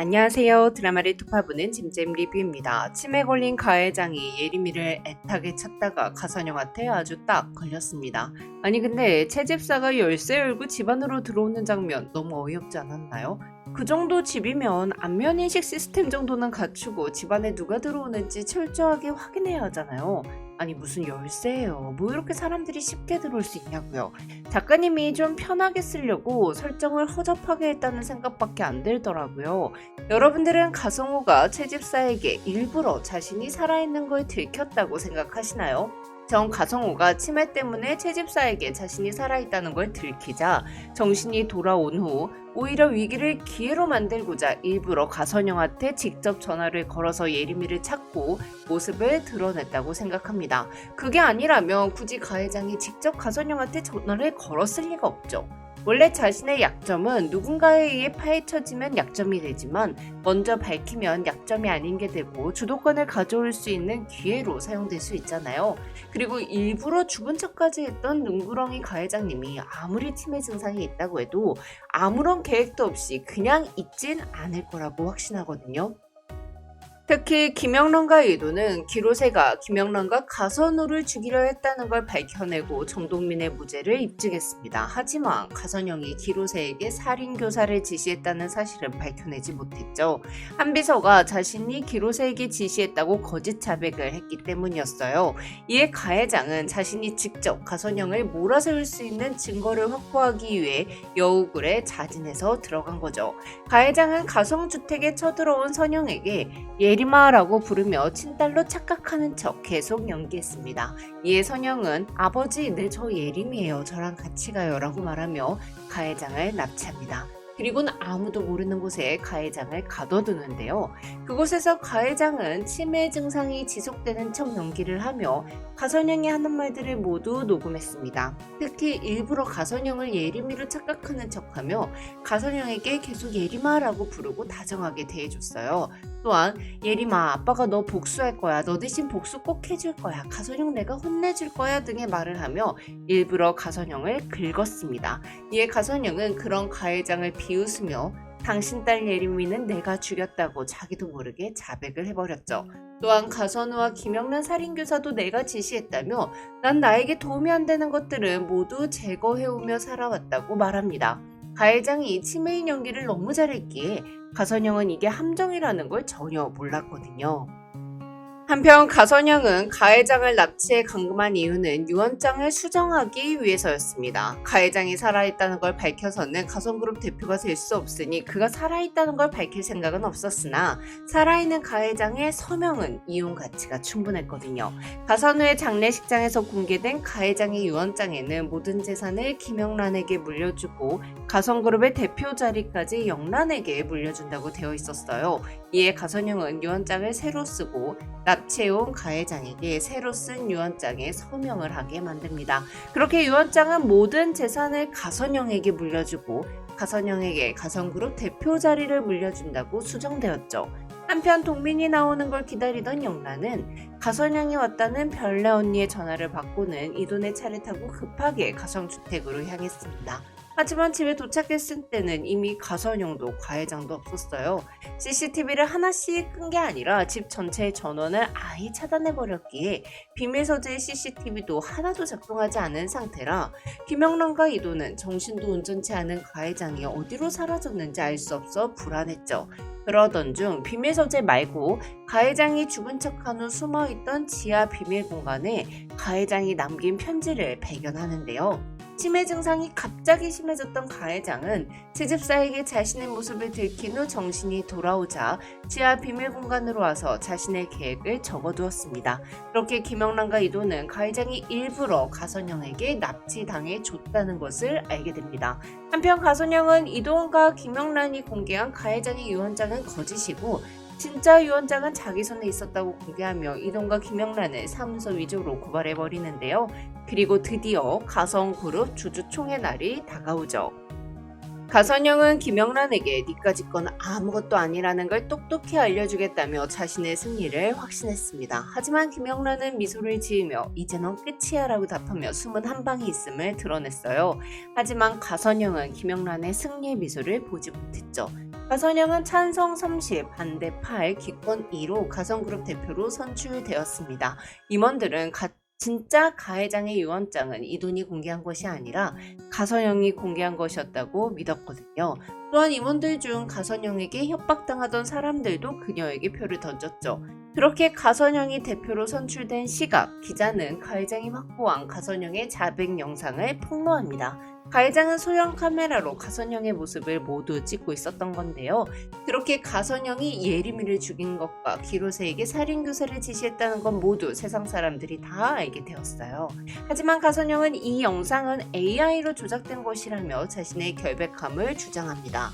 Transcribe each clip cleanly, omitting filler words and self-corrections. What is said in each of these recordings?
안녕하세요. 드라마를 투파보는 짐잼 리뷰입니다. 치매 걸린 가해장이 예림이를 애타게 찾다가 가선영한테 아주 딱 걸렸습니다. 아니 근데 채집사가 열쇠 열고 집 안으로 들어오는 장면 너무 어이없지 않았나요? 그 정도 집이면 안면인식 시스템 정도는 갖추고 집 안에 누가 들어오는지 철저하게 확인해야 하잖아요. 아니 무슨 열쇠예요. 뭐 이렇게 사람들이 쉽게 들어올 수 있냐고요. 작가님이 좀 편하게 쓰려고 설정을 허접하게 했다는 생각밖에 안 들더라고요. 여러분들은 가성호가 채집사에게 일부러 자신이 살아있는 걸 들켰다고 생각하시나요? 전 가성호가 치매 때문에 채집사에게 자신이 살아있다는 걸 들키자 정신이 돌아온 후 오히려 위기를 기회로 만들고자 일부러 가선영한테 직접 전화를 걸어서 예림이를 찾고 모습을 드러냈다고 생각합니다. 그게 아니라면 굳이 가해장이 직접 가선영한테 전화를 걸었을 리가 없죠. 원래 자신의 약점은 누군가에 의해 파헤쳐지면 약점이 되지만 먼저 밝히면 약점이 아닌 게 되고 주도권을 가져올 수 있는 기회로 사용될 수 있잖아요. 그리고 일부러 죽은 척까지 했던 눈구렁이 가해장님이 아무리 치매 증상이 있다고 해도 아무런 계획도 없이 그냥 있진 않을 거라고 확신하거든요. 특히 김영란과 이도는 기로세가 김영란과 가선우를 죽이려 했다는 걸 밝혀내고 정동민의 무죄를 입증했습니다. 하지만 가선영이 기로세에게 살인교사를 지시했다는 사실은 밝혀내지 못했죠. 한비서가 자신이 기로세에게 지시했다고 거짓 자백을 했기 때문이었어요. 이에 가해장은 자신이 직접 가선영을 몰아세울 수 있는 증거를 확보하기 위해 여우굴에 자진해서 들어간 거죠. 가해장은 가성주택에 쳐들어온 선영에게 예림아라고 부르며 친딸로 착각하는 척 계속 연기했습니다. 이에 선영은 아버지, 네, 저 예림이에요. 저랑 같이 가요 라고 말하며 가해장을 납치합니다. 그리고는 아무도 모르는 곳에 가해장을 가둬두는데요. 그곳에서 가해장은 치매 증상이 지속되는 척 연기를 하며 가선영이 하는 말들을 모두 녹음했습니다. 특히 일부러 가선영을 예림이로 착각하는 척하며 가선영에게 계속 예림아라고 부르고 다정하게 대해줬어요. 또한 예림아, 아빠가 너 복수할 거야. 너 대신 복수 꼭 해줄 거야. 가선영 내가 혼내줄 거야 등의 말을 하며 일부러 가선영을 긁었습니다. 이에 가선영은 그런 가해장을 비웃으며 당신 딸 예림이는 내가 죽였다고 자기도 모르게 자백을 해버렸죠. 또한 가선우와 김영란 살인교사도 내가 지시했다며 난 나에게 도움이 안 되는 것들은 모두 제거해오며 살아왔다고 말합니다. 가해장이 치매인 연기를 너무 잘했기에 가선영은 이게 함정이라는 걸 전혀 몰랐거든요. 한편 가선영은 가해장을 납치해 감금한 이유는 유언장을 수정하기 위해서였습니다. 가해장이 살아있다는 걸 밝혀서는 가선그룹 대표가 될 수 없으니 그가 살아있다는 걸 밝힐 생각은 없었으나 살아있는 가해장의 서명은 이용 가치가 충분했거든요. 가선우의 장례식장에서 공개된 가해장의 유언장에는 모든 재산을 김영란에게 물려주고 가선그룹의 대표 자리까지 영란에게 물려준다고 되어 있었어요. 이에 가선영은 유언장을 새로 쓰고 납치해온 가해장에게 새로 쓴 유언장에 서명을 하게 만듭니다. 그렇게 유언장은 모든 재산을 가선영에게 물려주고 가선영에게 가선그룹 대표 자리를 물려준다고 수정되었죠. 한편 동민이 나오는 걸 기다리던 영란은 가선영이 왔다는 별내 언니의 전화를 받고는 이돈의 차를 타고 급하게 가성주택으로 향했습니다. 하지만 집에 도착했을 때는 이미 가선영도 가해장도 없었어요. CCTV를 하나씩 끈 게 아니라 집 전체의 전원을 아예 차단해버렸기에 비밀서재의 CCTV도 하나도 작동하지 않은 상태라 김영란과 이도는 정신도 온전치 않은 가해장이 어디로 사라졌는지 알 수 없어 불안했죠. 그러던 중 비밀서재 말고 가해장이 죽은 척한 후 숨어있던 지하 비밀 공간에 가해장이 남긴 편지를 발견하는데요. 치매 증상이 갑자기 심해졌던 가해장은 채집사에게 자신의 모습을 들킨 후 정신이 돌아오자 지하 비밀 공간으로 와서 자신의 계획을 적어두었습니다. 그렇게 김영란과 이도는 가해장이 일부러 가선영에게 납치당해 줬다는 것을 알게 됩니다. 한편 가선영은 이도훈과 김영란이 공개한 가해장의 유언장은 거짓이고 진짜 유언장은 자기 손에 있었다고 공개하며 이동과 김영란을 사문서 위조로 고발해버리는데요. 그리고 드디어 가성그룹 주주총회 날이 다가오죠. 가선영은 김영란에게 니까짓 건 아무것도 아니라는 걸 똑똑히 알려주겠다며 자신의 승리를 확신했습니다. 하지만 김영란은 미소를 지으며 이제 넌 끝이야 라고 답하며 숨은 한 방이 있음을 드러냈어요. 하지만 가선영은 김영란의 승리의 미소를 보지 못했죠. 가선영은 찬성 30, 반대 8, 기권 2로 가성그룹 대표로 선출되었습니다. 임원들은 진짜 가회장의 유언장은 이돈이 공개한 것이 아니라 가선영이 공개한 것이었다고 믿었거든요. 또한 임원들 중 가선영에게 협박당하던 사람들도 그녀에게 표를 던졌죠. 그렇게 가선영이 대표로 선출된 시각, 기자는 가회장이 확보한 가선영의 자백 영상을 폭로합니다. 가회장은 소형 카메라로 가선영의 모습을 모두 찍고 있었던 건데요. 그렇게 가선영이 예림이를 죽인 것과 기로세에게 살인교사를 지시했다는 건 모두 세상 사람들이 다 알게 되었어요. 하지만 가선영은 이 영상은 AI로 조작된 것이라며 자신의 결백함을 주장합니다.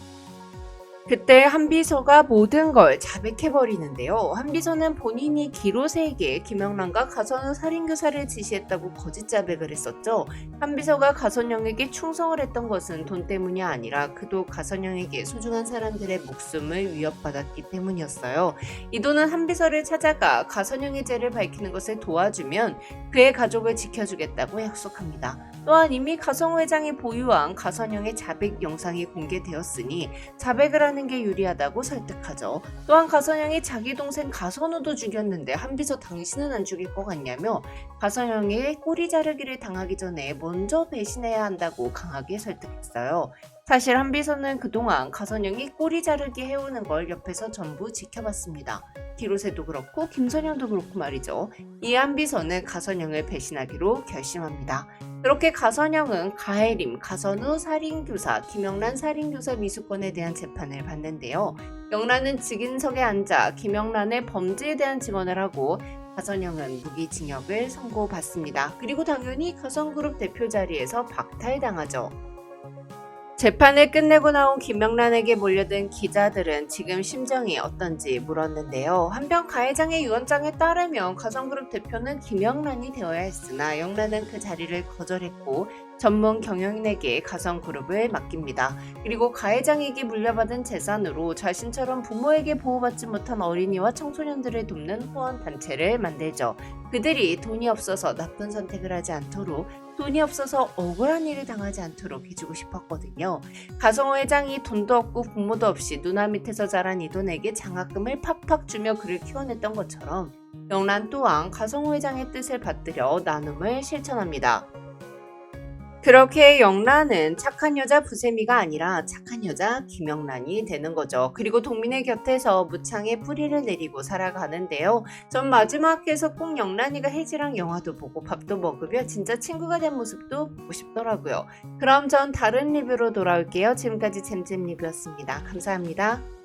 그때 한비서가 모든 걸 자백해버리는데요. 한비서는 본인이 기로세에게 김영란과 가선우 살인교사를 지시했다고 거짓 자백을 했었죠. 한비서가 가선영에게 충성을 했던 것은 돈 때문이 아니라 그도 가선영에게 소중한 사람들의 목숨을 위협받았기 때문이었어요. 이도는 한비서를 찾아가 가선영의 죄를 밝히는 것을 도와주면 그의 가족을 지켜주겠다고 약속합니다. 또한 이미 가성우 회장이 보유한 가선영의 자백 영상이 공개되었으니 자백을 하는 게 유리하다고 설득하죠. 또한 가선영이 자기 동생 가선우도 죽였는데 한비서 당신은 안 죽일 것 같냐며 가선영의 꼬리 자르기를 당하기 전에 먼저 배신해야 한다고 강하게 설득했어요. 사실 한비서는 그동안 가선영이 꼬리 자르기 해오는 걸 옆에서 전부 지켜봤습니다. 기로세도 그렇고 김선영도 그렇고 말이죠. 이 한비서는 가선영을 배신하기로 결심합니다. 그렇게 가선영은 가해림, 가선우 살인교사, 김영란 살인교사 미수건에 대한 재판을 받는데요. 영란은 증인석에 앉아 김영란의 범죄에 대한 증언을 하고 가선영은 무기징역을 선고받습니다. 그리고 당연히 가성그룹 대표 자리에서 박탈당하죠. 재판을 끝내고 나온 김영란에게 몰려든 기자들은 지금 심정이 어떤지 물었는데요. 한편 가회장의 유언장에 따르면 가성그룹 대표는 김영란이 되어야 했으나 영란은 그 자리를 거절했고 전문 경영인에게 가성그룹을 맡깁니다. 그리고 가회장에게 물려받은 재산으로 자신처럼 부모에게 보호받지 못한 어린이와 청소년들을 돕는 후원단체를 만들죠. 그들이 돈이 없어서 나쁜 선택을 하지 않도록, 돈이 없어서 억울한 일을 당하지 않도록 해주고 싶었거든요. 가성호 회장이 돈도 없고 부모도 없이 누나 밑에서 자란 이돈에게 장학금을 팍팍 주며 그를 키워냈던 것처럼 영란 또한 가성호 회장의 뜻을 받들여 나눔을 실천합니다. 그렇게 영란은 착한 여자 부세미가 아니라 착한 여자 김영란이 되는 거죠. 그리고 동민의 곁에서 무창에 뿌리를 내리고 살아가는데요. 전 마지막에서 꼭 영란이가 혜지랑 영화도 보고 밥도 먹으며 진짜 친구가 된 모습도 보고 싶더라고요. 그럼 전 다른 리뷰로 돌아올게요. 지금까지 잼잼 리뷰였습니다. 감사합니다.